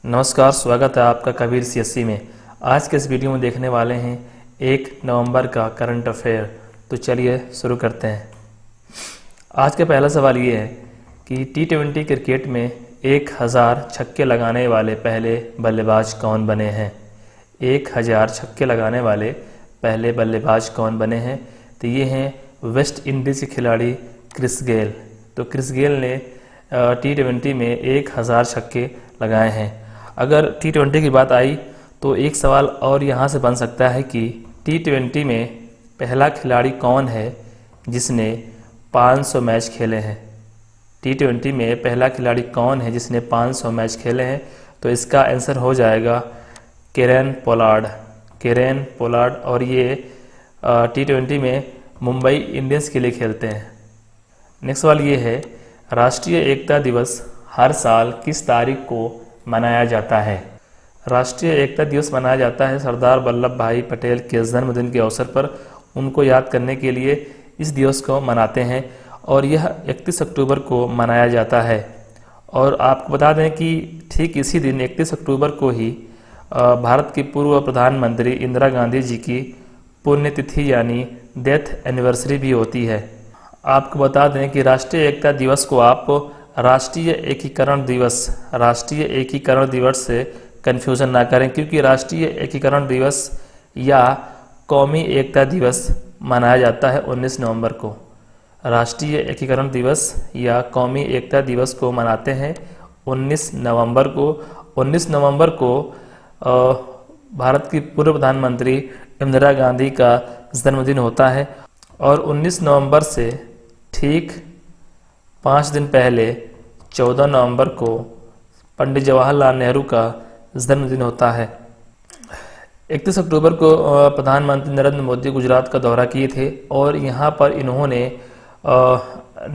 नमस्कार, स्वागत है आपका कबीर सीएससी में। आज के इस वीडियो में देखने वाले हैं 1 नवंबर का करंट अफेयर। तो चलिए शुरू करते हैं। आज का पहला सवाल ये है कि T20 क्रिकेट में 1000 छक्के लगाने वाले पहले बल्लेबाज कौन बने हैं। 1000 छक्के लगाने वाले पहले बल्लेबाज कौन बने हैं। तो ये हैं वेस्ट इंडीज़ के खिलाड़ी क्रिस गेल। तो क्रिस गेल ने T20 में 1000 छक्के लगाए हैं। अगर T20 की बात आई तो एक सवाल और यहाँ से बन सकता है कि T20 में पहला खिलाड़ी कौन है जिसने 500 मैच खेले हैं। T20 में पहला खिलाड़ी कौन है जिसने 500 मैच खेले हैं। तो इसका आंसर हो जाएगा केरेन पोलार्ड और ये T20 में मुंबई इंडियंस के लिए खेलते हैं। नेक्स्ट सवाल ये है, राष्ट्रीय एकता दिवस हर साल किस तारीख को मनाया जाता है। राष्ट्रीय एकता दिवस मनाया जाता है सरदार वल्लभ भाई पटेल के जन्मदिन के अवसर पर। उनको याद करने के लिए इस दिवस को मनाते हैं और यह 31 अक्टूबर को मनाया जाता है। और आपको बता दें कि ठीक इसी दिन 31 अक्टूबर को ही भारत की पूर्व प्रधानमंत्री इंदिरा गांधी जी की पुण्यतिथि यानी डेथ एनिवर्सरी भी होती है। आपको बता दें कि राष्ट्रीय एकता दिवस को आप राष्ट्रीय एकीकरण दिवस से कन्फ्यूज़न ना करें, क्योंकि राष्ट्रीय एकीकरण दिवस या कौमी एकता दिवस मनाया जाता है 19 नवंबर को। राष्ट्रीय एकीकरण दिवस या कौमी एकता दिवस को मनाते हैं 19 नवंबर को। 19 नवंबर को भारत की पूर्व प्रधानमंत्री इंदिरा गांधी का जन्मदिन होता है और 19 नवंबर से ठीक 5 दिन पहले 14 नवंबर को पंडित जवाहरलाल नेहरू का जन्मदिन होता है। 31 अक्टूबर को प्रधानमंत्री नरेंद्र मोदी गुजरात का दौरा किए थे और यहाँ पर इन्होंने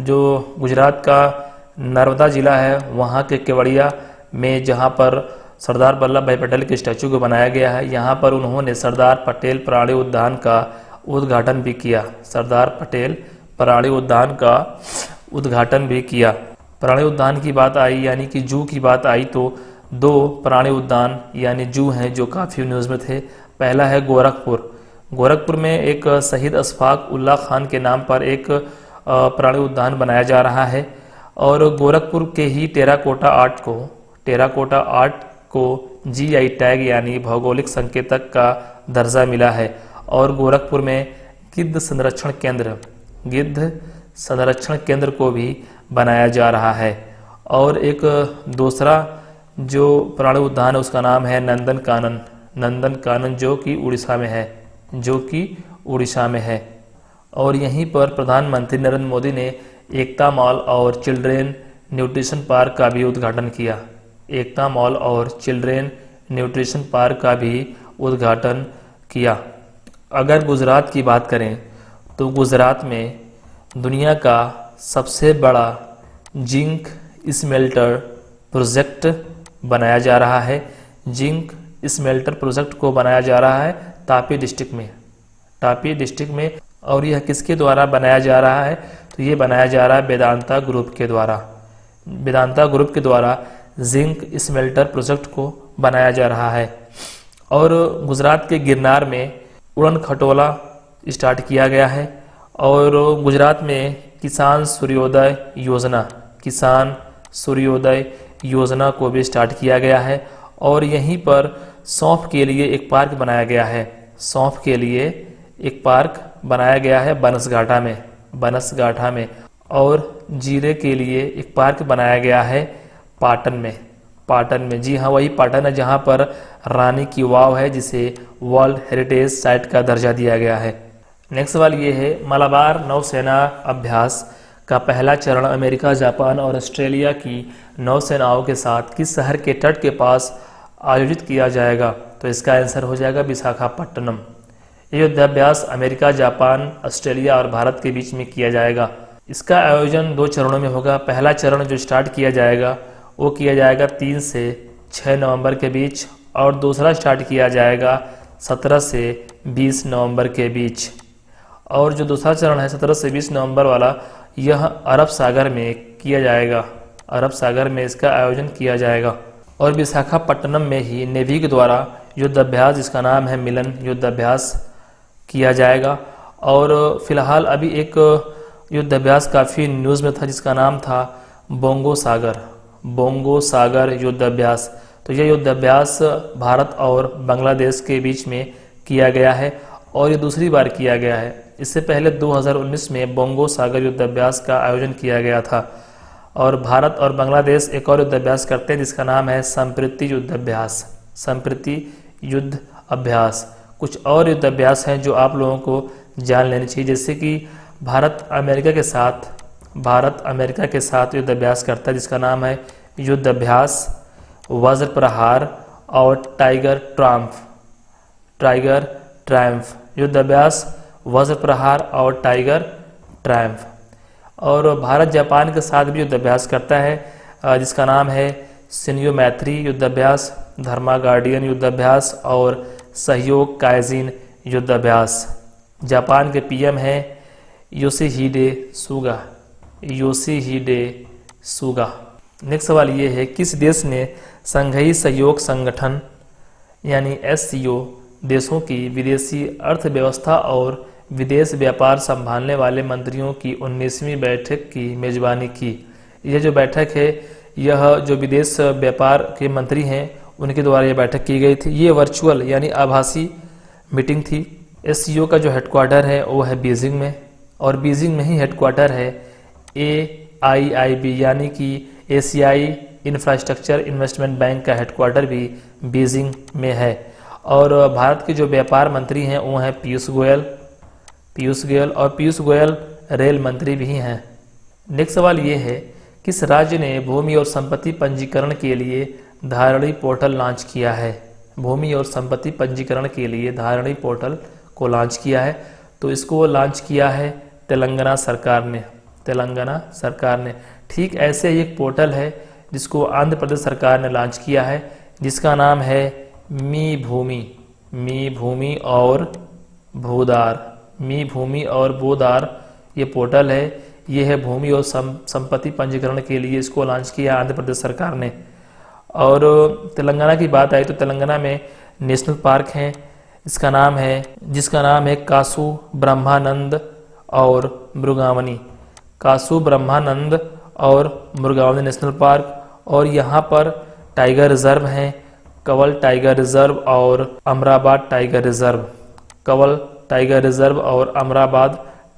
जो गुजरात का नर्मदा ज़िला है वहाँ के केवड़िया में, जहाँ पर सरदार वल्लभ भाई पटेल के स्टैचू को बनाया गया है, यहाँ पर उन्होंने सरदार पटेल प्राणी उद्यान का उद्घाटन भी किया। सरदार पटेल प्राणी उद्यान का उद्घाटन भी किया। प्राणी उद्यान की बात आई यानी कि जू की बात आई तो 2 प्राणी उद्यान यानी जू हैं जो काफ़ी न्यूज़ में थे। पहला है गोरखपुर में एक शहीद अशफाक उल्लाह खान के नाम पर एक प्राणी उद्यान बनाया जा रहा है और गोरखपुर के ही टेराकोटा आर्ट को GI टैग यानी भौगोलिक संकेतक का दर्जा मिला है। और गोरखपुर में गिद्ध संरक्षण केंद्र को भी बनाया जा रहा है। और एक दूसरा जो प्राणी उद्यान है उसका नाम है नंदन कानन जो कि उड़ीसा में है। और यहीं पर प्रधानमंत्री नरेंद्र मोदी ने एकता मॉल और चिल्ड्रेन न्यूट्रिशन पार्क का भी उद्घाटन किया। एकता मॉल और चिल्ड्रेन न्यूट्रिशन पार्क का भी उद्घाटन किया। अगर गुजरात की बात करें तो गुजरात में दुनिया का सबसे बड़ा जिंक स्मेल्टर प्रोजेक्ट बनाया जा रहा है। जिंक स्मेल्टर प्रोजेक्ट को बनाया जा रहा है तापी डिस्ट्रिक्ट में। और यह किसके द्वारा बनाया जा रहा है तो ये बनाया जा रहा है वेदांता ग्रुप के द्वारा जिंक स्मेल्टर प्रोजेक्ट को बनाया जा रहा है। और गुजरात के गिरनार में उड़न खटोला स्टार्ट किया गया है। और गुजरात में किसान सूर्योदय योजना को भी स्टार्ट किया गया है। और यहीं पर सौंफ के लिए एक पार्क बनाया गया है बनसगाठा में। और जीरे के लिए एक पार्क बनाया गया है पाटन में। जी हाँ, वही पाटन है जहाँ पर रानी की वाव है जिसे वर्ल्ड हेरिटेज साइट का दर्जा दिया गया है। नेक्स्ट सवाल ये है, मलाबार नौसेना अभ्यास का पहला चरण अमेरिका, जापान और ऑस्ट्रेलिया की नौसेनाओं के साथ किस शहर के तट के पास आयोजित किया जाएगा। तो इसका आंसर हो जाएगा विशाखापट्टनम। ये युद्धाभ्यास अमेरिका, जापान, ऑस्ट्रेलिया और भारत के बीच में किया जाएगा। इसका आयोजन 2 चरणों में होगा। पहला चरण जो स्टार्ट किया जाएगा वो किया जाएगा 3 से 6 नवंबर के बीच और दूसरा स्टार्ट किया जाएगा 17 से 20 नवंबर के बीच। और जो दूसरा चरण है 17 से 20 नवंबर वाला, यह अरब सागर में किया जाएगा। अरब सागर में इसका आयोजन किया जाएगा। और विशाखापट्टनम में ही नेवी के द्वारा युद्धाभ्यास जिसका नाम है मिलन युद्धाभ्यास किया जाएगा। और फिलहाल अभी एक युद्धाभ्यास काफ़ी न्यूज़ में था जिसका नाम था बोंगो सागर युद्धाभ्यास। तो यह युद्धाभ्यास भारत और बांग्लादेश के बीच में किया गया है और ये दूसरी बार किया गया है। इससे पहले 2019 में बोंगो सागर युद्धाभ्यास का आयोजन किया गया था। और भारत और बांग्लादेश एक और युद्धाभ्यास करते हैं जिसका नाम है संप्रीति युद्ध अभ्यास। कुछ और युद्धाभ्यास हैं जो आप लोगों को जान लेनी चाहिए, जैसे कि भारत अमेरिका के साथ युद्धाभ्यास करता है जिसका नाम है युद्धाभ्यास वज्र प्रहार और टाइगर ट्रायम्फ युद्धाभ्यास वज्र प्रहार और टाइगर ट्रायम्फ। और भारत जापान के साथ भी युद्धाभ्यास करता है जिसका नाम है शिन्यो मैत्री युद्धाभ्यास, धर्मा गार्डियन युद्धाभ्यास और सहयोग काइजिन युद्धाभ्यास। जापान के पीएम हैं योशिहिडे सुगा। नेक्स्ट सवाल ये है, किस देश ने संघीय सहयोग संगठन यानी SCO देशों की विदेशी अर्थव्यवस्था और विदेश व्यापार संभालने वाले मंत्रियों की 19वीं बैठक की मेजबानी की? यह जो बैठक है यह जो विदेश व्यापार के मंत्री हैं उनके द्वारा यह बैठक की गई थी। ये वर्चुअल यानी आभासी मीटिंग थी। SCO का जो हेडक्वार्टर है वो है बीजिंग में और बीजिंग में ही हेडक्वार्टर है AIIB यानी कि एशियाई इंफ्रास्ट्रक्चर इन्वेस्टमेंट बैंक का हेडक्वार्टर भी बीजिंग में है। और भारत के जो व्यापार मंत्री हैं वो हैं पीयूष गोयल रेल मंत्री भी हैं। नेक्स्ट सवाल ये है, किस राज्य ने भूमि और संपत्ति पंजीकरण के लिए धारणी पोर्टल लॉन्च किया है? भूमि और संपत्ति पंजीकरण के लिए धारणी पोर्टल को लॉन्च किया है, तो इसको लॉन्च किया है तेलंगाना सरकार ने। ठीक ऐसे ही एक पोर्टल है जिसको आंध्र प्रदेश सरकार ने लॉन्च किया है जिसका नाम है मी भूमि और भूदार ये पोर्टल है। ये है भूमि और संपत्ति पंजीकरण के लिए इसको लॉन्च किया आंध्र प्रदेश सरकार ने। और तेलंगाना की बात आई तो तेलंगाना में नेशनल पार्क हैं जिसका नाम है कासु ब्रह्मानंद और मृगावनी नेशनल पार्क। और यहाँ पर टाइगर रिजर्व हैं, कवल टाइगर रिजर्व और अमराबाद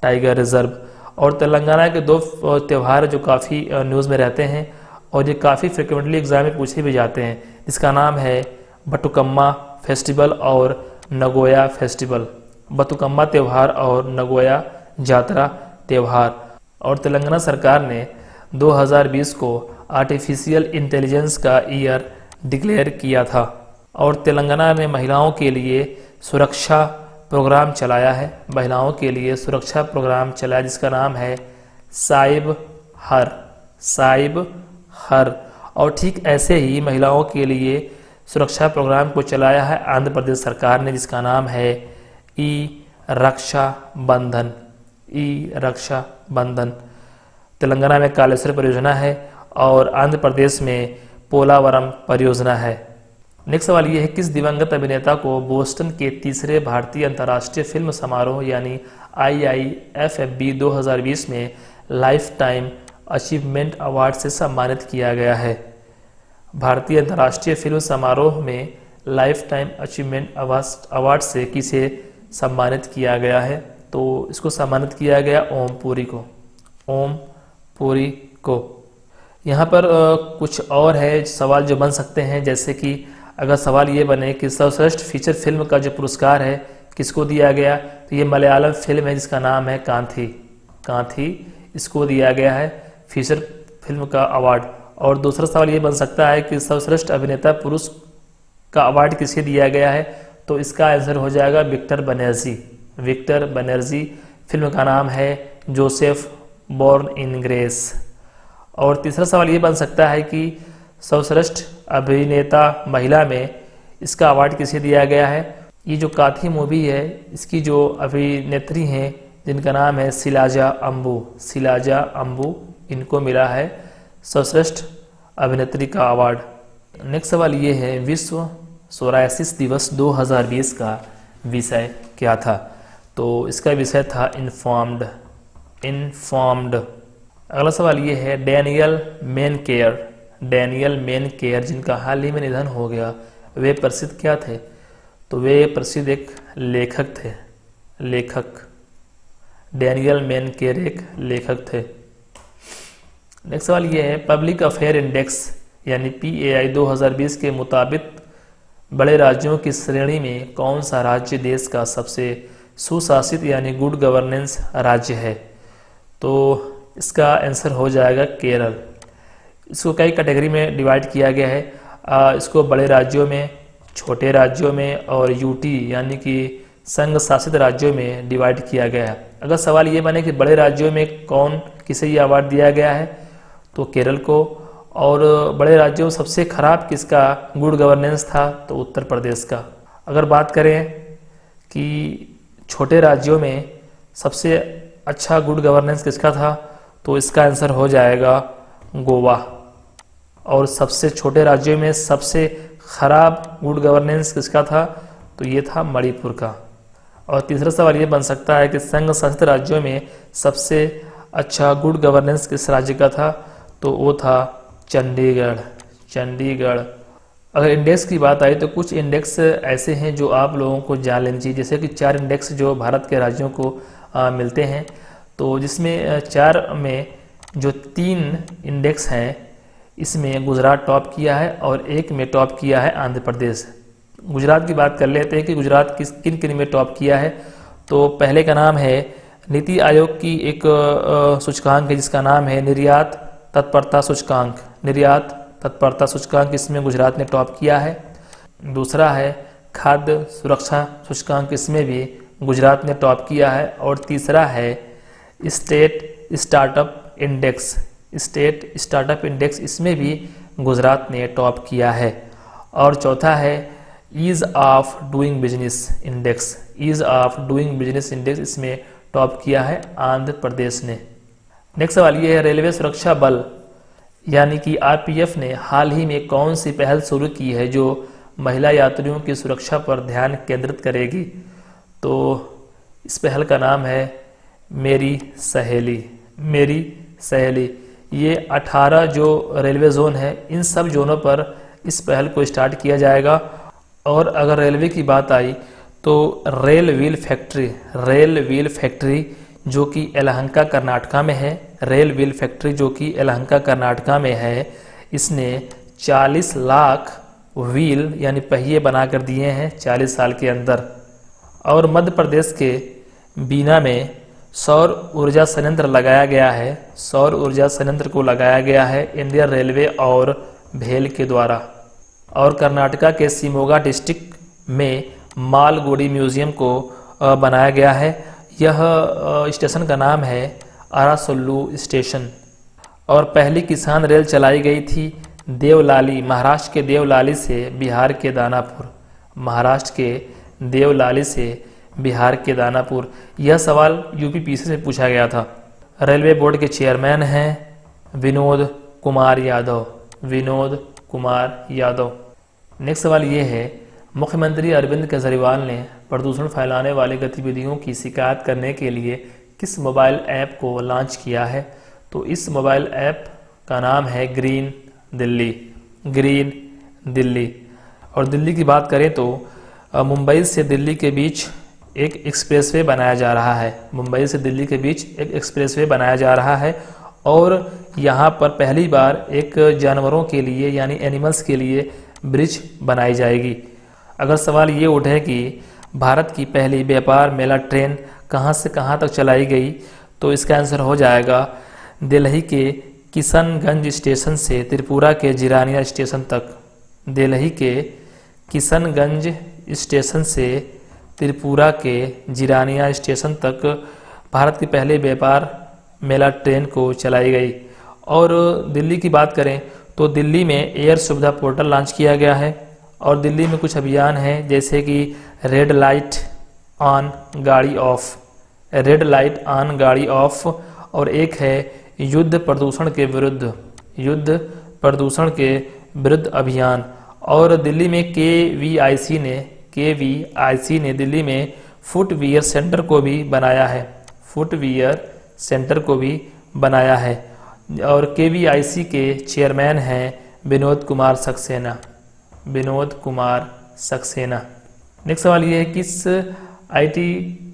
टाइगर रिजर्व। और तेलंगाना के दो त्यौहार जो काफ़ी न्यूज़ में रहते हैं और ये काफ़ी फ्रिक्वेंटली एग्जाम में पूछे भी जाते हैं, जिसका नाम है बटुकम्मा फेस्टिवल और नगोया फेस्टिवल। बतुकम्मा त्यौहार और नगोया जात्रा त्यौहार। और तेलंगाना सरकार ने 2020 को आर्टिफिशियल इंटेलिजेंस का ईयर डिक्लेयर किया था। और तेलंगाना ने महिलाओं के लिए सुरक्षा प्रोग्राम चलाया जिसका नाम है साइब हर। और ठीक ऐसे ही महिलाओं के लिए सुरक्षा प्रोग्राम को चलाया है आंध्र प्रदेश सरकार ने जिसका नाम है ई रक्षा बंधन। तेलंगाना में कालेश्वर परियोजना है और आंध्र प्रदेश में पोलावरम परियोजना है। नेक्स्ट सवाल ये है, किस दिवंगत अभिनेता को बोस्टन के तीसरे भारतीय अंतर्राष्ट्रीय फिल्म समारोह यानी IIFFB 2020 में लाइफ टाइम अचीवमेंट अवार्ड से सम्मानित किया गया है? भारतीय अंतर्राष्ट्रीय फिल्म समारोह में लाइफ टाइम अचीवमेंट अवार्ड से किसे सम्मानित किया गया है? तो इसको सम्मानित किया गया ओम पुरी को। यहाँ पर कुछ और है सवाल जो बन सकते हैं, जैसे कि अगर सवाल ये बने कि सर्वश्रेष्ठ फीचर फिल्म का जो पुरस्कार है किसको दिया गया, तो ये मलयालम फिल्म है जिसका नाम है कांथी इसको दिया गया है फीचर फिल्म का अवार्ड। और दूसरा सवाल ये बन सकता है कि सर्वश्रेष्ठ अभिनेता पुरुष का अवार्ड किसे दिया गया है, तो इसका आंसर हो जाएगा विक्टर बनर्जी। फिल्म का नाम है जोसेफ बॉर्न इन ग्रेस। और तीसरा सवाल ये बन सकता है कि सर्वश्रेष्ठ अभिनेता महिला में इसका अवार्ड किसे दिया गया है। ये जो काथी मूवी है इसकी जो अभिनेत्री हैं जिनका नाम है शिलाजा अम्बू, इनको मिला है सर्वश्रेष्ठ अभिनेत्री का अवार्ड। नेक्स्ट सवाल ये है, विश्व सोरायसिस दिवस 2020 का विषय क्या था? तो इसका विषय था इन्फॉर्म्ड। अगला सवाल ये है, डेनियल मेनकेयर जिनका हाल ही में निधन हो गया, वे प्रसिद्ध क्या थे? तो वे प्रसिद्ध एक लेखक थे। डेनियल मेनकेयर एक लेखक थे। नेक्स्ट सवाल ये है, पब्लिक अफेयर इंडेक्स यानी PAI 2020 के मुताबिक बड़े राज्यों की श्रेणी में कौन सा राज्य देश का सबसे सुशासित यानी गुड गवर्नेंस राज्य है? तो इसका आंसर हो जाएगा केरल। इसको कई कैटेगरी में डिवाइड किया गया है। इसको बड़े राज्यों में, छोटे राज्यों में और UT यानी कि संघ शासित राज्यों में डिवाइड किया गया है। अगर सवाल ये बने कि बड़े राज्यों में किसे ये अवार्ड दिया गया है, तो केरल को। और बड़े राज्यों में सबसे खराब किसका गुड गवर्नेंस था? तो उत्तर प्रदेश का। अगर बात करें कि छोटे राज्यों में सबसे अच्छा गुड गवर्नेंस किसका था, तो इसका आंसर हो जाएगा गोवा। और सबसे छोटे राज्यों में सबसे खराब गुड गवर्नेंस किसका था? तो ये था मणिपुर का। और तीसरा सवाल ये बन सकता है कि संघ शासित राज्यों में सबसे अच्छा गुड गवर्नेंस किस राज्य का था? तो वो था चंडीगढ़। अगर इंडेक्स की बात आई तो कुछ इंडेक्स ऐसे हैं जो आप लोगों को जान लेनी चाहिए, जैसे कि 4 इंडेक्स जो भारत के राज्यों को मिलते हैं। तो जिसमें 4 में जो 3 इंडेक्स हैं, इसमें गुजरात टॉप किया है और 1 में टॉप किया है आंध्र प्रदेश। गुजरात की बात कर लेते हैं कि गुजरात किन किन में टॉप किया है। तो पहले का नाम है नीति आयोग की एक सूचकांक है जिसका नाम है निर्यात तत्परता सूचकांक, इसमें गुजरात ने टॉप किया है। दूसरा है खाद्य सुरक्षा सूचकांक, इसमें भी गुजरात ने टॉप किया है। और तीसरा है स्टेट स्टार्टअप इंडेक्स, इसमें भी गुजरात ने टॉप किया है। और चौथा है ease of doing business index, इसमें टॉप किया है आंध्र प्रदेश ने। नेक्स्ट सवाल ये है, रेलवे सुरक्षा बल यानी कि RPF ने हाल ही में कौन सी पहल शुरू की है जो महिला यात्रियों की सुरक्षा पर ध्यान केंद्रित करेगी? तो इस पहल का नाम है मेरी सहेली। ये 18 जो रेलवे जोन है, इन सब जोनों पर इस पहल को स्टार्ट किया जाएगा। और अगर रेलवे की बात आई तो रेल व्हील फैक्ट्री जो कि यलहंका कर्नाटका में है, इसने 40 लाख व्हील यानी पहिए बनाकर दिए हैं 40 साल के अंदर। और मध्य प्रदेश के बीना में सौर ऊर्जा संयंत्र लगाया गया है इंडियन रेलवे और भेल के द्वारा। और कर्नाटका के शिमोगा डिस्ट्रिक्ट में मालगुडी म्यूजियम को बनाया गया है। यह स्टेशन का नाम है आरासुल्लू स्टेशन। और पहली किसान रेल चलाई गई थी महाराष्ट्र के देवलाली से बिहार के दानापुर। यह सवाल UPPSC से पूछा गया था। रेलवे बोर्ड के चेयरमैन हैं विनोद कुमार यादव। नेक्स्ट सवाल ये है, मुख्यमंत्री अरविंद केजरीवाल ने प्रदूषण फैलाने वाली गतिविधियों की शिकायत करने के लिए किस मोबाइल ऐप को लॉन्च किया है? तो इस मोबाइल ऐप का नाम है ग्रीन दिल्ली। और दिल्ली की बात करें तो मुंबई से दिल्ली के बीच एक एक्सप्रेसवे बनाया जा रहा है। और यहाँ पर पहली बार एक जानवरों के लिए यानी एनिमल्स के लिए ब्रिज बनाई जाएगी। अगर सवाल ये उठे कि भारत की पहली व्यापार मेला ट्रेन कहाँ से कहाँ तक चलाई गई, तो इसका आंसर हो जाएगा दिल्ली के किशनगंज स्टेशन से त्रिपुरा के जिरानिया स्टेशन तक भारत की पहली व्यापार मेला ट्रेन को चलाई गई। और दिल्ली की बात करें तो दिल्ली में एयर सुविधा पोर्टल लॉन्च किया गया है। और दिल्ली में कुछ अभियान हैं जैसे कि रेड लाइट ऑन गाड़ी ऑफ, और एक है युद्ध प्रदूषण के विरुद्ध अभियान। और दिल्ली में KVIC ने दिल्ली में फुटवियर सेंटर को भी बनाया है, फुटवियर सेंटर को भी बनाया है। और KVIC के चेयरमैन हैं विनोद कुमार सक्सेना, विनोद कुमार सक्सेना। नेक्स्ट सवाल ये है, किस IT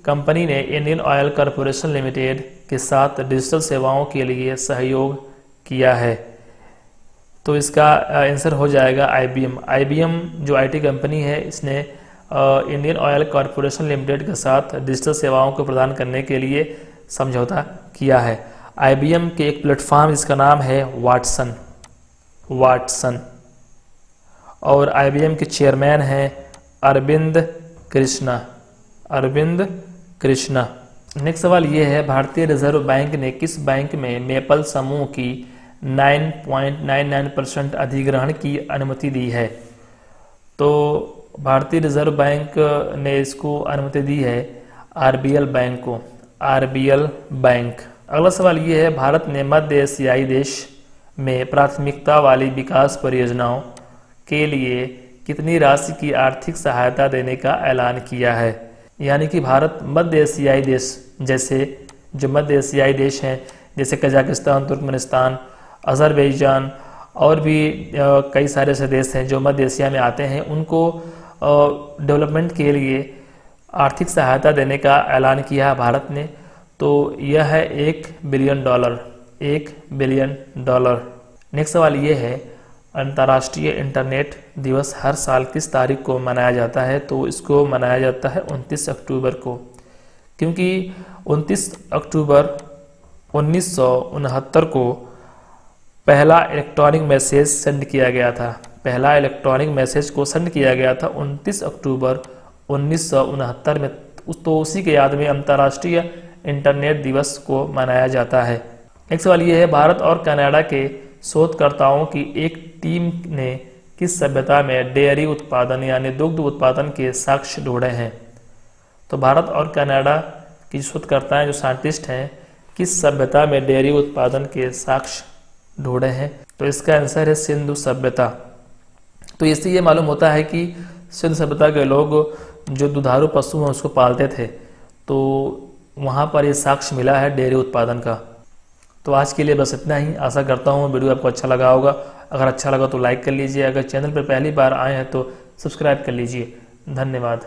कंपनी ने इंडियन ऑयल कॉरपोरेशन लिमिटेड के साथ डिजिटल सेवाओं के लिए सहयोग किया है? तो इसका आंसर हो जाएगा IBM। IBM जो IT कंपनी है, इसने इंडियन ऑयल कॉरपोरेशन लिमिटेड के साथ डिजिटल सेवाओं को प्रदान करने के लिए समझौता किया है। IBM के एक प्लेटफॉर्म जिसका नाम है वाटसन। और IBM के चेयरमैन हैं अरविंद कृष्णा। नेक्स्ट सवाल ये है, भारतीय रिजर्व बैंक ने किस बैंक में मेपल समूह की 9.99% अधिग्रहण की अनुमति दी है? तो भारतीय रिजर्व बैंक ने इसको अनुमति दी है RBL बैंक को, RBL बैंक। अगला सवाल ये है, भारत ने मध्य एशियाई देश में प्राथमिकता वाली विकास परियोजनाओं के लिए कितनी राशि की आर्थिक सहायता देने का ऐलान किया है? यानी कि भारत मध्य एशियाई देश, जैसे जो मध्य एशियाई देश हैं जैसे कजाकिस्तान, तुर्कमेनिस्तान, अजरबैजान और भी कई सारे ऐसे देश हैं जो मध्य एशिया में आते हैं, उनको डेवलपमेंट के लिए आर्थिक सहायता देने का ऐलान किया है भारत ने। तो यह है $1 बिलियन। नेक्स्ट सवाल ये है, अंतर्राष्ट्रीय इंटरनेट दिवस हर साल किस तारीख को मनाया जाता है? तो इसको मनाया जाता है 29 अक्टूबर को, क्योंकि 29 अक्टूबर 1969 को पहला इलेक्ट्रॉनिक मैसेज सेंड किया गया था। पहला इलेक्ट्रॉनिक मैसेज को सेंड किया गया था 29 अक्टूबर 1969 में। तो उसी के याद में अंतर्राष्ट्रीय इंटरनेट दिवस को मनाया जाता है। एक सवाल ये है, भारत और कनाडा के शोधकर्ताओं की एक टीम ने किस सभ्यता में डेयरी उत्पादन यानी दुग्ध उत्पादन के साक्ष्य ढूंढे हैं? तो भारत और कनाडा की शोधकर्ता जो साइंटिस्ट हैं, किस सभ्यता में डेयरी उत्पादन के साक्ष्य ढूंढे हैं? तो इसका आंसर है सिंधु सभ्यता। तो इससे ये मालूम होता है कि सिंधु सभ्यता के लोग जो दुधारू पशु हैं उसको पालते थे, तो वहाँ पर ये साक्ष्य मिला है डेयरी उत्पादन का। तो आज के लिए बस इतना ही। आशा करता हूँ वीडियो आपको अच्छा लगा होगा। अगर अच्छा लगा तो लाइक कर लीजिए, अगर चैनल पर पहली बार आए हैं तो सब्सक्राइब कर लीजिए। धन्यवाद।